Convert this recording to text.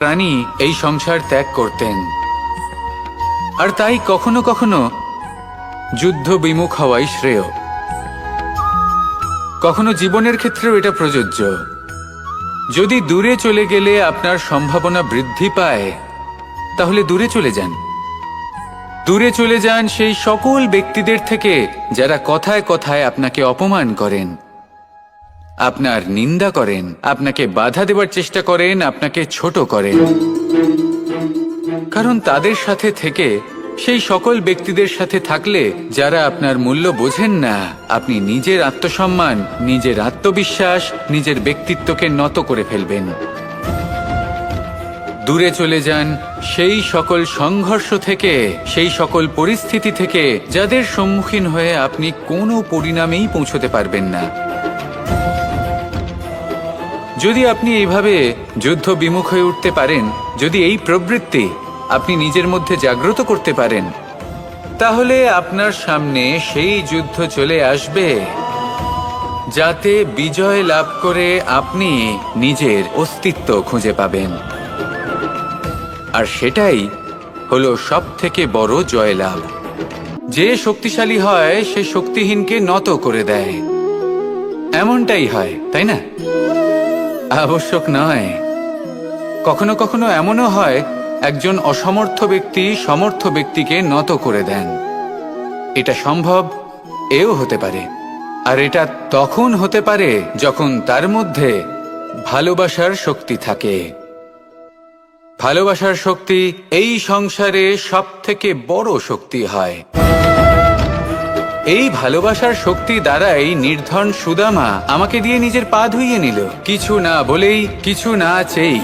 প্রাণী এই সংসার ত্যাগ করতেন, আর তাই কখনো কখনো যুদ্ধ বিমুখ হওয়াই শ্রেয়। কখনো জীবনের ক্ষেত্রেও এটা প্রযোজ্য। যদি দূরে চলে গেলে আপনার সম্ভাবনা বৃদ্ধি পায়, তাহলে দূরে চলে যান। দূরে চলে যান সেই সকল ব্যক্তিদের থেকে যারা কথায় কথায় আপনাকে অপমান করেন, আপনার নিন্দা করেন, আপনাকে বাধা দেবার চেষ্টা করেন, আপনাকে ছোট করেন। কারণ তাদের সাথে থেকে, সেই সকল ব্যক্তিদের সাথে থাকলে যারা আপনার মূল্য বোঝেন না, আপনি নিজের আত্মসম্মান, নিজের আত্মবিশ্বাস, নিজের ব্যক্তিত্বকে নত করে ফেলবেন। দূরে চলে যান সেই সকল সংঘর্ষ থেকে, সেই সকল পরিস্থিতি থেকে যাদের সম্মুখীন হয়ে আপনি কোনো পরিণামেই পৌঁছতে পারবেন না। যদি আপনি এইভাবে যুদ্ধ বিমুখ হয়ে উঠতে পারেন, যদি এই প্রবৃত্তি আপনি নিজের মধ্যে জাগ্রত করতে পারেন, তাহলে আপনার সামনে সেই যুদ্ধ চলে আসবে যাতে বিজয় লাভ করে আপনি নিজের অস্তিত্ব খুঁজে পাবেন। আর সেটাই হলো সবথেকে বড় জয়লাভ। যে শক্তিশালী হয় সে শক্তিহীনকে নত করে দেয়। এমনটাই হয়, তাই না? আবশ্যক নয়, কখনো কখনো এমনও হয় একজন অসমর্থ ব্যক্তি সমর্থ ব্যক্তিকে নত করে দেন। এটা সম্ভব, এও হতে পারে। আর এটা তখন হতে পারে যখন তার মধ্যে ভালোবাসার শক্তি থাকে। ভালোবাসার শক্তি এই সংসারে সবথেকে বড় শক্তি হয়। এই ভালোবাসার শক্তি দ্বারাই নির্ধন সুদামা আমাকে দিয়ে নিজের পা ধুইয়ে নিল, কিছু না বলেই, কিছু না চেয়েই।